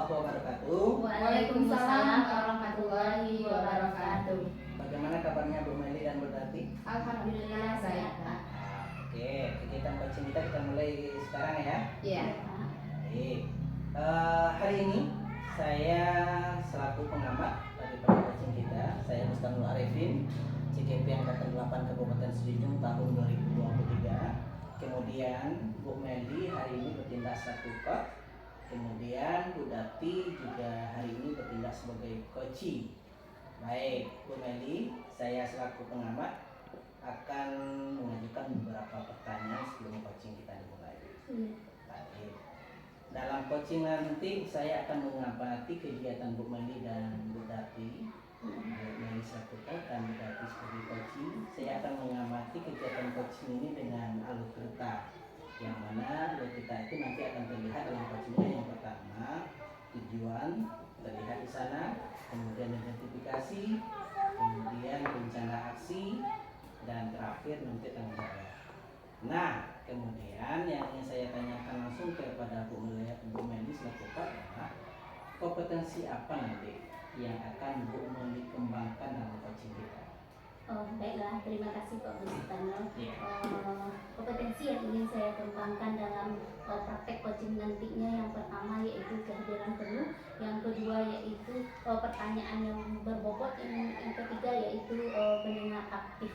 wabarakatuh. Waalaikumsalam warahmatullahi wabarakatuh. Bagaimana kabarnya Bu Meli dan Bu Dati? Alhamdulillah sehat. Oke, kegiatan coaching kita mulai sekarang ya. Iya. Baik. Hari ini saya selaku pengamat daripada coaching kita, saya Mustamul Arifin, CGP Angkatan 8 Kabupaten Sejujung tahun 2023. Kemudian Bu Meli hari ini bertindak selaku coach. Kemudian Bu Dati juga hari ini bertindak sebagai coaching. Baik, Bu Meli, saya selaku pengamat akan mengajukan beberapa pertanyaan sebelum coaching kita dimulai. Baik. Dalam coaching nanti saya akan mengamati kegiatan Bu Meli dan Bu Dati. Bu Meli selaku coach dan Bu Dati sebagai coaching. Saya akan mengamati kegiatan coaching ini dengan alur cerita, yang mana alur cerita itu nanti akan terlihat dalam coachingnya. Yang pertama, tujuan terlihat di sana, kemudian identifikasi, kemudian rencana aksi, dan terakhir nanti tanggung jawab. Nah, kemudian yang ingin saya tanyakan langsung kepada Bu Meli selaku coach adalah kompetensi apa nanti yang akan Bu Meli kembangkan dalam coaching kita? Baiklah, terima kasih Pak Bustano. Kompetensi yang ingin saya kembangkan dalam praktek coaching nantinya, yang pertama yaitu kehadiran penuh, yang kedua yaitu pertanyaan yang berbobot, yang ketiga yaitu pendengar aktif.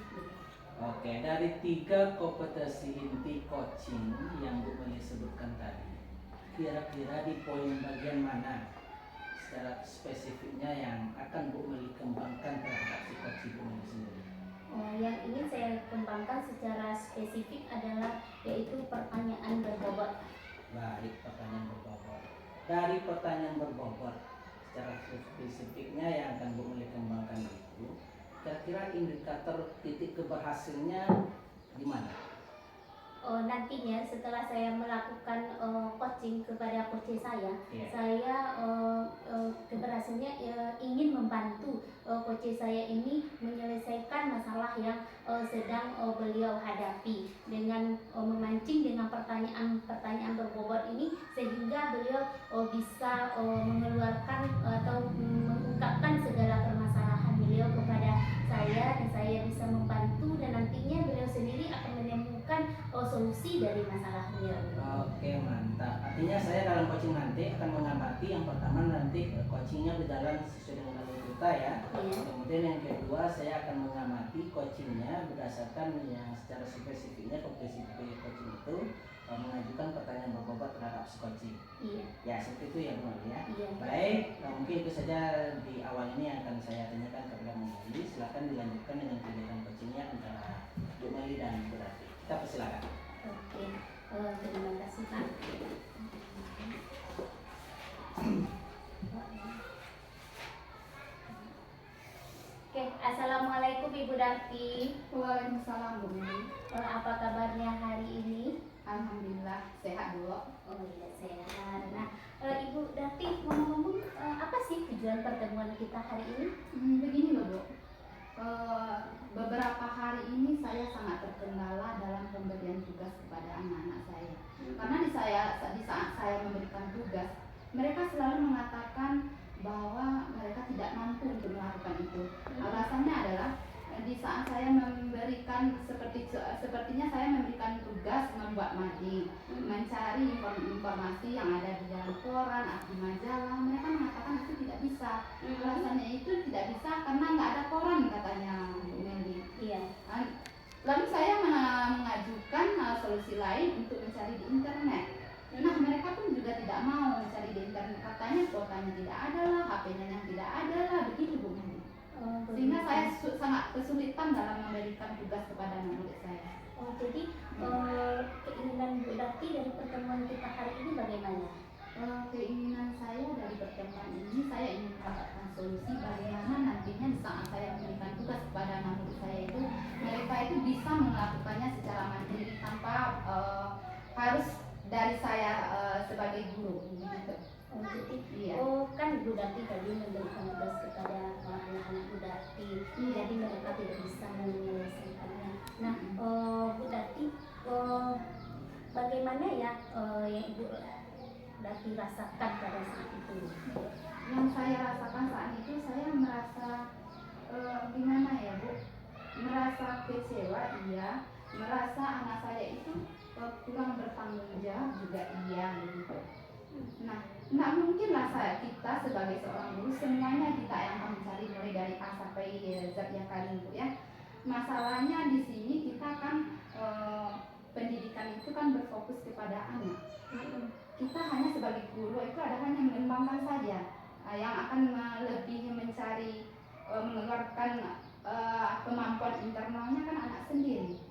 Oke, dari 3 kompetensi inti coaching yang Bu Meli sebutkan tadi, kira-kira di poin bagian mana secara spesifiknya yang akan Bu Meli kembangkan terhadap si coaching Bu Meli sendiri? Yang ingin saya kembangkan secara spesifik adalah yaitu pertanyaan berbobot. Baik, pertanyaan berbobot. Dari pertanyaan berbobot, secara spesifiknya yang akan Bu Meli kembangkan itu, kira-kira indikator titik keberhasilannya di mana? Nantinya setelah saya melakukan coaching kepada coach saya, saya keberhasilannya ingin membantu coach saya ini menyelesaikan masalah yang sedang beliau hadapi dengan memancing dengan pertanyaan berbobot ini, sehingga beliau bisa mengeluarkan atau mengungkapkan segala permasalahan beliau kepada saya, dan saya bisa membantu, dan nantinya beliau sendiri akan menemukan solusi dari masalah beliau. Oke, mantap. Artinya saya dalam coaching nanti akan mengamati yang pertama nanti coachingnya berjalan sesuai dengan alur cerita ya. Kemudian yang kedua saya akan mengamati coachingnya berdasarkan yang secara spesifiknya kompetensi coaching itu mengajukan pertanyaan berbobot terhadap si coaching. Ya, seperti itu ya Bu Meli ya. Baik, mungkin itu saja di awal ini yang akan saya tanyakan kepada Bu Meli. Silakan dilanjutkan dengan kegiatan coachingnya antara Bu Meli dan Bu Dati. Kita persilakan. Oke, terima kasih Pak. Oke, assalamualaikum Ibu Dati. Waalaikumsalam Bu Meli. Apa kabarnya hari ini? Alhamdulillah sehat Bu. Oh iya, sehat. Nah, Ibu Dati, ngomong-ngomong, apa sih tujuan pertemuan kita hari ini? Begini loh Bu. Beberapa hari ini saya sangat terkendala dalam pemberian tugas kepada anak-anak saya. Karena di saat saya memberikan tugas, mereka selalu mengatakan bahwa mereka tidak mampu untuk melakukan itu. Alasannya adalah di saat saya memberikan sepertinya saya memberikan tugas membuat mading, mencari informasi yang ada di dalam koran atau di majalah, mereka mengatakan itu tidak bisa. Alasannya itu tidak bisa karena nggak ada koran katanya Bu Meli. Lalu saya mengajukan solusi lain untuk mencari di internet. Nah, mereka pun juga tidak mau mencari di internet, katanya kuotanya tidak ada lah, HP-nya yang tidak ada lah, begitu Bu Meli. Sehingga saya sangat kesulitan dalam memberikan tugas kepada anak murid saya. Jadi keinginan Bu Dati dari pertemuan kita hari ini bagaimana? Keinginan saya dari pertemuan ini, saya ingin mendapatkan solusi bagaimana nantinya di saat saya memberikan tugas kepada anak murid saya itu, mereka itu bisa melakukannya secara mandiri tanpa harus dari saya sebagai guru. Gitu. Jadi, kan Bu Dati tadi memberikan tugas kepada anak-anak Bu Dati, jadi mereka tidak bisa menyelesaikannya. Nah, Bu Dati, bagaimana ya yang Ibu Dati rasakan pada saat itu? Yang saya rasakan saat itu, saya merasa gimana ya Bu, merasa kecewa iya, merasa anak saya itu kurang bertanggung jawab juga iya begitu. Nah, nggak mungkin lah kita sebagai seorang guru semuanya kita yang akan mencari mulai dari A sampai Z ya kan Bu ya. Masalahnya di sini kita kan pendidikan itu kan berfokus kepada anak. Kita hanya sebagai guru itu ada hanya mengembangkan saja, yang akan lebih mencari mengeluarkan kemampuan internalnya kan anak sendiri.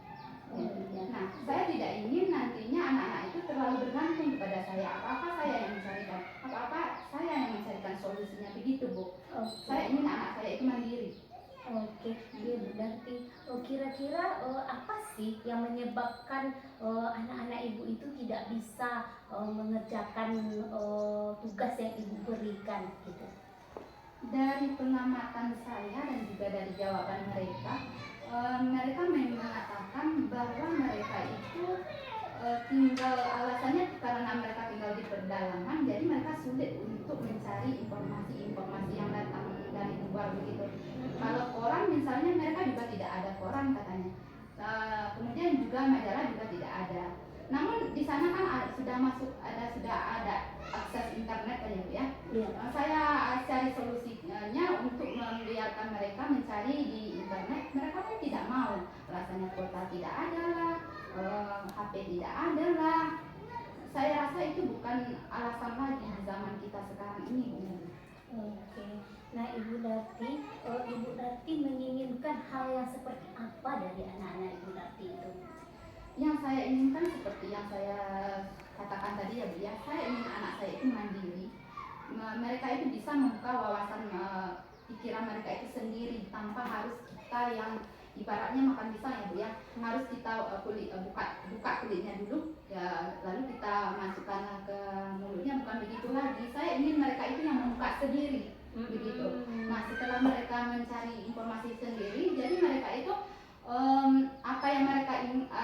Nah, saya tidak ingin nantinya anak-anak itu terlalu bergantung kepada saya. Apa-apa saya yang mencarikan, apa-apa saya yang mencarikan solusinya begitu Bu. Saya ingin anak saya itu mandiri. Oke, ya berarti kira-kira apa sih yang menyebabkan anak-anak ibu itu tidak bisa mengerjakan tugas yang ibu berikan gitu? Dari pengamatan saya dan juga dari jawaban mereka, mereka mengatakan bahwa mereka itu tinggal, alasannya karena mereka tinggal di pedalaman, jadi mereka sulit untuk mencari informasi-informasi yang datang dari luar begitu. Kalau koran misalnya, mereka juga tidak ada koran katanya. Kemudian juga majalah juga tidak ada. Namun di sana kan sudah ada akses internet kan ya Bu ya. Saya cari solusinya untuk membiarkan mereka mencari di internet, mereka pun tidak mau. Rasanya kuota tidak ada lah, HP tidak ada lah. Saya rasa itu bukan alasan lagi di zaman kita sekarang ini Bu. Oke, nah Ibu Darti menginginkan hal yang seperti apa dari anak-anak Ibu Darti itu? Yang saya inginkan seperti yang saya katakan tadi ya Bu ya, saya ingin anak saya itu mandiri. Mereka itu bisa membuka wawasan pikiran mereka itu sendiri tanpa harus kita yang ibaratnya makan pisang ya Bu ya, harus kita buka kulitnya dulu ya, lalu kita masukkan ke mulutnya, bukan begitu lagi. Saya ingin mereka itu yang membuka sendiri begitu. Nah, setelah mereka mencari informasi sendiri, jadi mereka itu apa yang mereka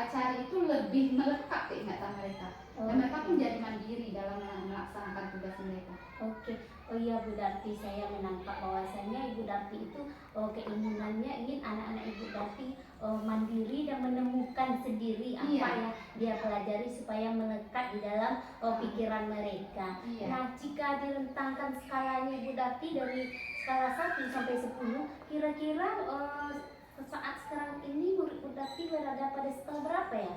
cari itu lebih melekat ke ingatan mereka, dan mereka pun jadi mandiri dalam melaksanakan tugas mereka. Oke, oh iya Bu Darti, saya menangkap bahwasannya Ibu Darti itu keinginannya ingin anak-anak Ibu Darti mandiri dan menemukan sendiri apa yang dia pelajari supaya melekat di dalam pikiran mereka. Nah, jika direntangkan skalanya Ibu Darti dari skala 1 sampai 10, kira-kira saat sekarang ini murid Bu Darti berada pada skala berapa ya?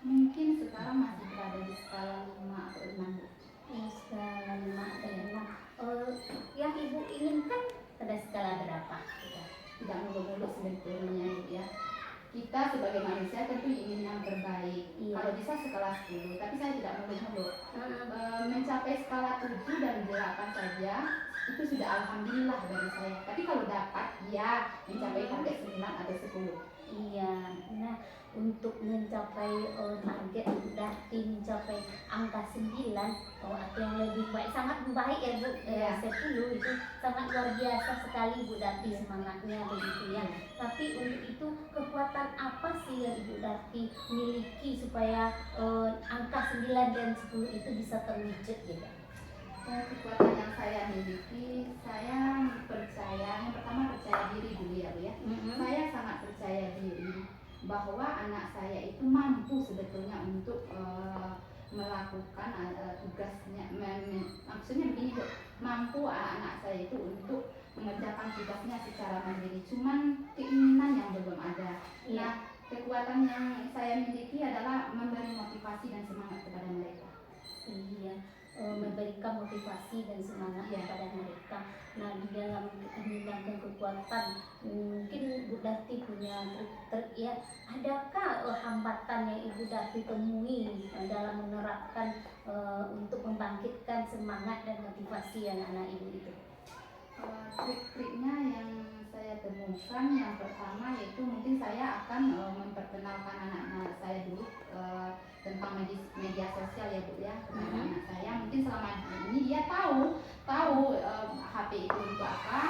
Mungkin sekarang masih berada di skala 5 atau 6 Bu. Skala 5 atau 6. Yang Ibu inginkan pada skala berapa? Tidak muluk-muluk sebetulnya ya. Kita sebagai manusia tentu ingin yang terbaik. Kalau bisa skala 10, tapi saya tidak muluk-muluk. Mencapai skala 7 dan 8 saja itu sudah alhamdulillah bagi saya. Tapi kalau dapat ya mencapai target 9 atau 10. Iya, nah untuk mencapai target Ibu Darti mencapai angka 9 atau yang lebih baik, sangat baik ya Bu. 10 itu sangat luar biasa sekali Ibu Darti semangatnya begitu ya. Tapi untuk itu kekuatan apa sih yang Ibu Darti miliki supaya angka 9 dan 10 itu bisa terwujud gitu? Kekuatan yang saya miliki, saya percaya, yang pertama percaya diri dulu ya Bu ya. Saya sangat percaya diri bahwa anak saya itu mampu sebetulnya untuk melakukan tugasnya. Maksudnya begini Bu, mampu anak saya itu untuk mengerjakan tugasnya secara mandiri, cuman keinginan yang belum ada. Nah, kekuatan yang saya miliki adalah memberi motivasi dan semangat kepada mereka. Memberikan motivasi dan semangat kepada mereka. Nah, di dalam meningkatkan kekuatan, mungkin Ibu Darti punya trik ya. Adakah hambatan yang Ibu Darti temui dalam menerapkan untuk membangkitkan semangat dan motivasi anak-anak Ibu itu? Trik-triknya yang saya temukan, yang pertama yaitu mungkin saya akan memperkenalkan anak-anak saya dulu tentang media sosial ya Bu ya, kepada anak saya. Mungkin selama ini dia tahu HP itu untuk apa,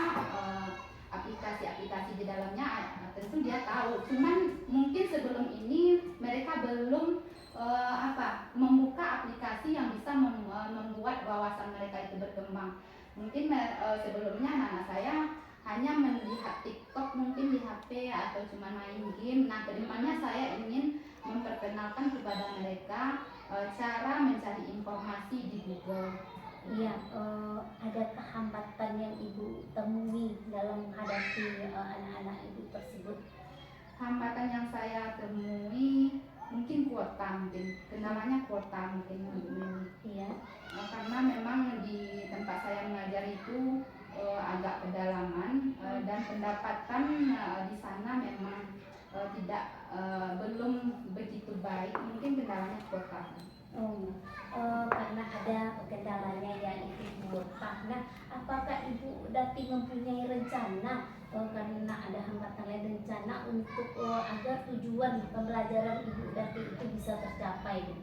aplikasi-aplikasi di dalamnya tentu dia tahu. Cuman mungkin sebelum ini mereka belum membuka aplikasi yang bisa membuat wawasan mereka itu berkembang. Mungkin sebelumnya anak saya hanya melihat TikTok mungkin di HP atau cuma main game. Nah, kedepannya saya ingin memperkenalkan kepada mereka cara mencari informasi di Google. Iya, ada hambatan yang Ibu temui dalam menghadapi anak-anak Ibu tersebut? Hambatan yang saya temui mungkin kuota, kendalanya kuota mungkin. Iya. Karena memang di tempat saya mengajar itu agak pedalaman dan pendapatan di sana memang belum begitu baik, mungkin kendalanya kuota. Karena ada kendalanya yaitu kuota. Nah, apakah Ibu Dati mempunyai rencana karena ada hambatan lain, rencana untuk agar tujuan pembelajaran Ibu Dati itu bisa tercapai, Bu?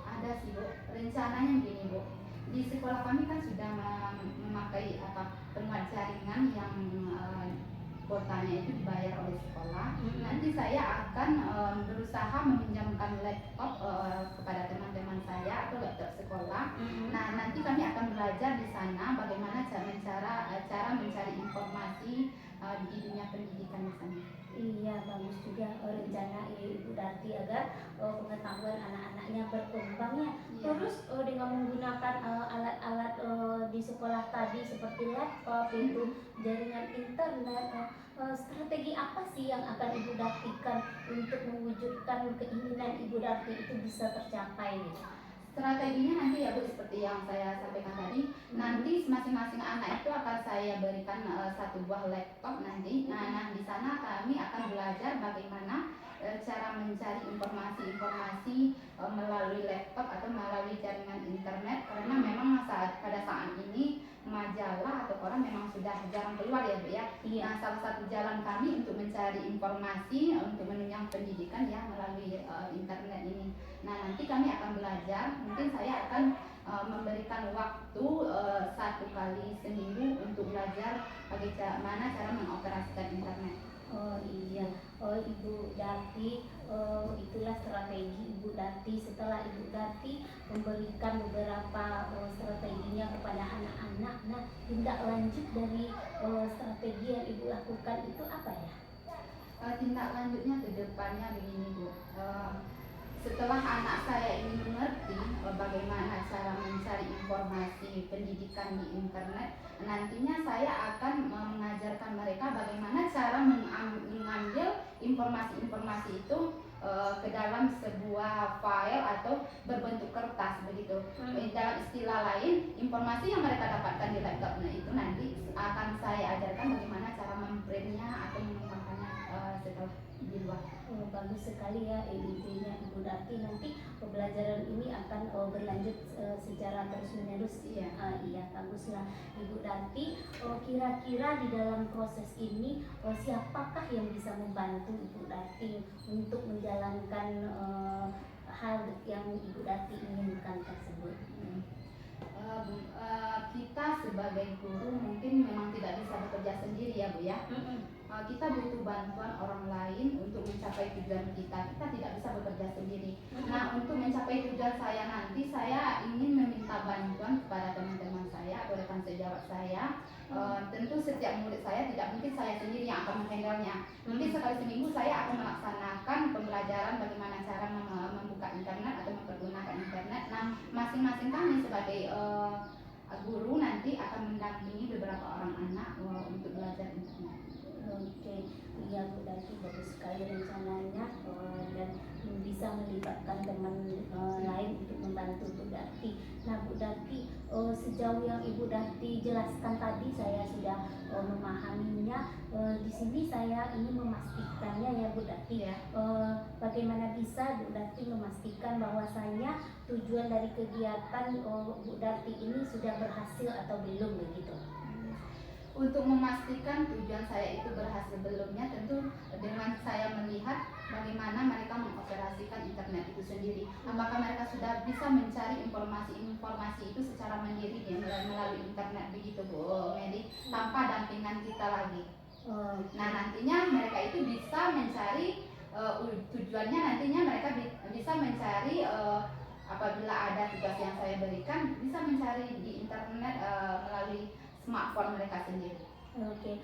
Ada sih, Bu. Rencananya gini, Bu. Di sekolah kami kan sudah memakai penguat jaringan yang kuotanya itu dibayar oleh sekolah. Nanti saya akan berusaha meminjamkan laptop kepada teman-teman saya atau laptop sekolah. Nah, nanti kami akan belajar di sana bagaimana cara mencari informasi di dunia pendidikan di sana. Iya, bagus juga rencana Ibu Dati agar pengetahuan anak-anaknya berkembang ya. Terus dengan menggunakan alat-alat di sekolah tadi seperti laptop, itu jaringan internet, strategi apa sih yang akan Ibu Datikan untuk mewujudkan keinginan Ibu Dati itu bisa tercapai gitu? Strateginya nanti ya Bu, seperti yang saya sampaikan tadi, nanti masing-masing anak itu akan saya berikan satu buah laptop nanti. Nah, di sana kami akan belajar bagaimana cara mencari informasi-informasi melalui laptop atau melalui jaringan internet, karena memang pada saat ini majalah atau koran memang sudah jarang keluar ya Bu ya. Nah, salah satu jalan kami untuk mencari informasi untuk menunjang pendidikan ya melalui internet ini. Nah, nanti kami akan belajar, mungkin saya akan memberikan waktu 1 kali seminggu untuk belajar bagaimana cara mengoperasikan internet. Oh iya, Ibu Dati, itulah strategi Ibu Dati. Setelah Ibu Dati memberikan beberapa strateginya kepada anak-anak, nah tindak lanjut dari strategi yang Ibu lakukan itu apa ya? Tindak lanjutnya ke depannya begini Bu. Setelah anak saya ini mengerti bagaimana cara mencari informasi pendidikan di internet, nantinya saya akan mengajarkan mereka bagaimana cara mengambil informasi-informasi itu ke dalam sebuah file atau berbentuk kertas begitu. Dalam istilah lain, informasi yang mereka dapatkan di laptopnya itu nanti akan saya ajarkan bagaimana cara memprintnya atau mengembangkannya setelah di luar. Bagus sekali ya idenya Ibu Dati. Nanti pembelajaran ini akan berlanjut secara terus-menerus. Iya, baguslah Ibu Dati. Kira-kira di dalam proses ini siapakah yang bisa membantu Ibu Dati untuk menjalankan hal yang Ibu Dati inginkan tersebut? Kita sebagai guru mungkin memang tidak bisa bekerja sendiri ya Bu ya. Kita butuh bantuan orang lain untuk mencapai tujuan kita. Kita tidak bisa bekerja sendiri. Nah, untuk mencapai tujuan saya nanti, saya ingin meminta bantuan kepada teman-teman saya atau rekan sejawat saya. Tentu setiap murid saya tidak mungkin saya sendiri yang akan menghandlenya. Mungkin sekali seminggu saya akan melaksanakan pembelajaran bagaimana cara membuka internet atau mempergunakan internet. Nah, masing-masing kami sebagai guru nanti akan mendampingi beberapa orang anak untuk belajar internet. Oke, iya Bu Dati, bagus sekali rencananya dan bisa melibatkan teman lain untuk membantu Bu Dati. Nah Bu Dati, sejauh yang Ibu Dati jelaskan tadi saya sudah memahaminya. Di sini saya ingin memastikannya ya Bu Dati ya, bagaimana bisa Bu Dati memastikan bahwasanya tujuan dari kegiatan Bu Dati ini sudah berhasil atau belum begitu? Untuk memastikan tujuan saya itu berhasil belumnya, tentu dengan saya melihat bagaimana mereka mengoperasikan internet itu sendiri. Apakah mereka sudah bisa mencari informasi itu secara mandiri melalui internet begitu Bu Medi, tanpa dampingan kita lagi. Nah, nantinya mereka itu bisa mencari tujuannya, nantinya mereka bisa mencari apabila ada tugas yang saya berikan bisa mencari di internet melalui smartphone mereka sendiri. Oke,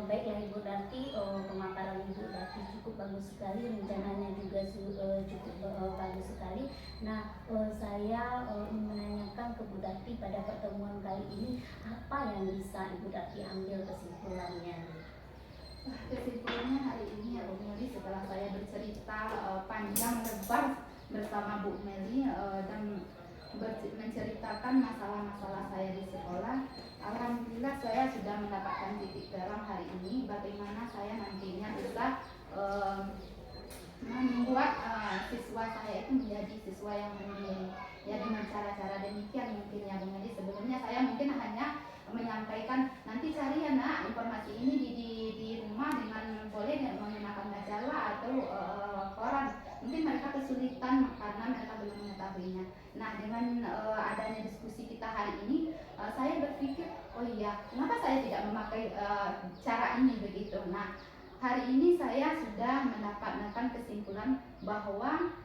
baiklah Ibu Darti, pemaparan Ibu Darti cukup bagus sekali, rencananya juga cukup bagus sekali. Nah, saya ingin menanyakan ke Bu Darti pada pertemuan kali ini, apa yang bisa Ibu Darti ambil kesimpulannya? Kesimpulannya hari ini ya Bu Meli, setelah saya bercerita panjang lebar bersama Bu Meli dan menceritakan masalah-masalah saya di sekolah, alhamdulillah saya sudah mendapatkan titik terang hari ini bagaimana saya nantinya bisa membuat siswa saya itu menjadi siswa yang mandiri. Ya dengan cara-cara demikian mungkin ya Bu Meli. Sebelumnya saya mungkin hanya menyampaikan nanti cari ya nak informasi ini di rumah dengan boleh menggunakan majalah atau koran. Mungkin mereka kesulitan karena mereka belum mengetahuinya. Nah dengan adanya diskusi kita hari ini, saya berpikir oh iya kenapa saya tidak memakai cara ini begitu. Nah hari ini saya sudah mendapatkan kesimpulan bahwa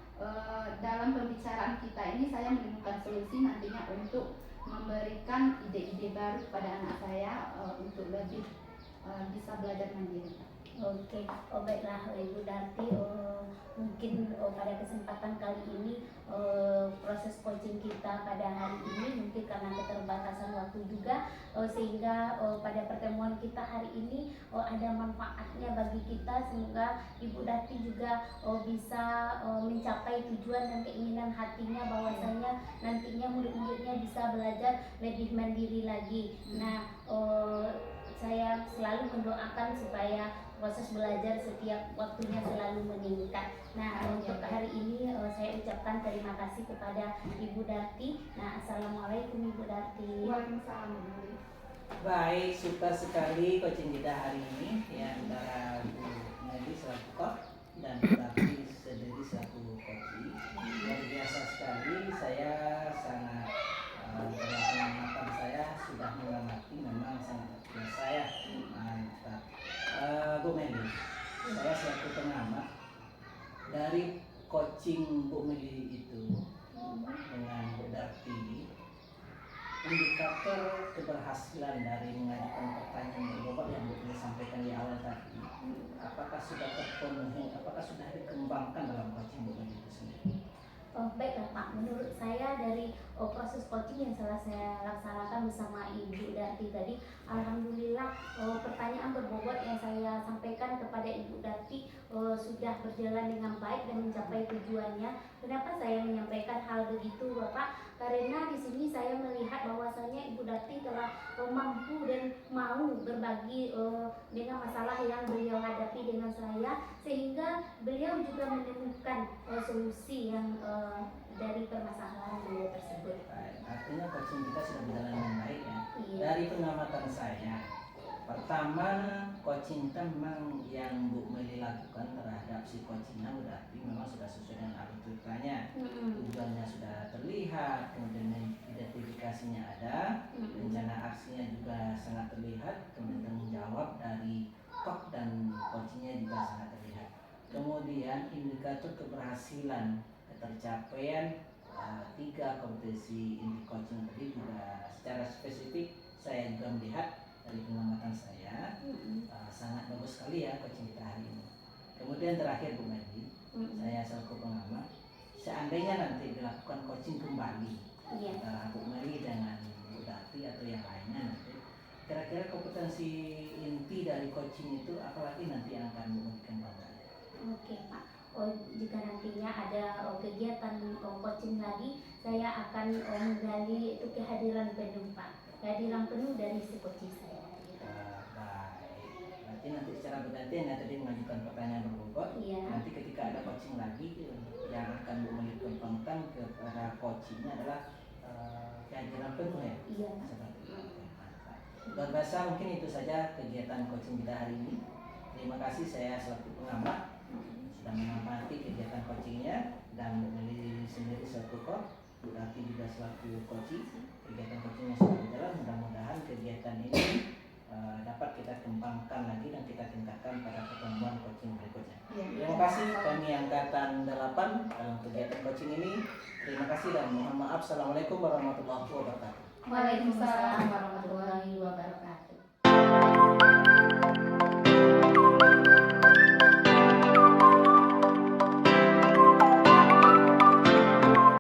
dalam pembicaraan kita ini saya menemukan solusi nantinya untuk memberikan ide-ide baru kepada anak saya untuk lebih bisa belajar mandiri. Oke, baiklah Ibu Darti, mungkin pada kesempatan kali ini proses coaching kita pada hari ini mungkin karena keterbatasan waktu juga sehingga pada pertemuan kita hari ini ada manfaatnya bagi kita. Semoga Ibu Darti juga bisa mencapai tujuan dan keinginan hatinya bahwasanya nantinya murid-muridnya bisa belajar lebih mandiri lagi. Nah, saya selalu mendoakan supaya proses belajar setiap waktunya selalu meningkat. Nah, untuk hari ini saya ucapkan terima kasih kepada Ibu Darti. Nah, Assalamualaikum Ibu Darti. Waalaikumsalam. Baik, suka sekali coaching kita hari ini ya, antara Bu Meli selaku coach dan Bu Darti sendiri selaku coach. Luar biasa sekali, saya sangat dalam pengamatan saya sudah mengamati memang sangat biasa ya, mantap. Bu Meli, saya selaku pengamat dari coaching Bu Meli itu dengan Bu Darti, indikator keberhasilan dari mengajukan pertanyaan berbobot yang Bu Meli sampaikan di awal tadi, apakah sudah terpenuhi, apakah sudah dikembangkan dalam coaching Bu Meli itu sendiri? Baiklah Pak, menurut saya dari proses coaching yang telah saya laksanakan bersama Ibu Darti tadi, alhamdulillah pertanyaan berbobot yang saya sampaikan kepada Ibu Darti sudah berjalan dengan baik dan mencapai tujuannya. Kenapa saya menyampaikan hal begitu Bapak? Karena di sini saya melihat bahwasanya Ibu Darti telah mampu dan mau berbagi dengan masalah yang beliau hadapi dengan saya, sehingga beliau juga menemukan solusi yang dari permasalahan beliau tersebut. Artinya coaching kita sudah berjalan dengan baik ya. Iya. Dari pengamatan saya, pertama coaching kita memang yang Bu Meli lakukan terhadap si coachingnya berarti memang sudah sesuai dengan alur ceritanya. Tujuannya sudah terlihat, kemudian identifikasinya ada, rencana aksinya juga sangat terlihat, kemudian tanggung jawab dari coach dan coachingnya juga sangat terlihat. Kemudian indikator keberhasilan tercapaian 3 kompetensi inti coaching tadi juga secara spesifik saya juga melihat dari pengamatan saya sangat bagus sekali ya coaching kita hari ini. Kemudian terakhir Bu Meli, saya selaku pengamat, seandainya nanti dilakukan coaching kembali antara Bu Meli dengan Bu Darti atau yang lainnya nanti, kira-kira kompetensi inti dari coaching itu apalagi nanti yang akan Bu Meli kembangkan? Oke Pak. Jika nantinya ada kegiatan coaching lagi, saya akan menggali itu kehadiran penuh Pak, kehadiran penuh dari si coaching saya. Baik, berarti nanti secara bergantian ya tadi mengajukan pertanyaan berbobot. Nanti ketika ada coaching lagi yang akan Bu Meli kembangkan kepada coachingnya adalah kehadiran penuh ya. Iya. Seperti itu. Luar biasa, mungkin itu saja kegiatan coaching kita hari ini. Terima kasih, saya selaku pengamat sudah mengamati kegiatan coachingnya, dan Bu Meli sendiri selaku coach, Bu Darti juga selaku coaching. Kegiatan coachingnya sudah berjalan, mudah-mudahan kegiatan ini dapat kita kembangkan lagi dan kita tingkatkan pada pertemuan coaching berikutnya. Ya. Terima kasih kami angkatan 8 dalam kegiatan coaching ini. Terima kasih dan mohon maaf. Assalamualaikum warahmatullahi wabarakatuh. Waalaikumsalam warahmatullahi wabarakatuh.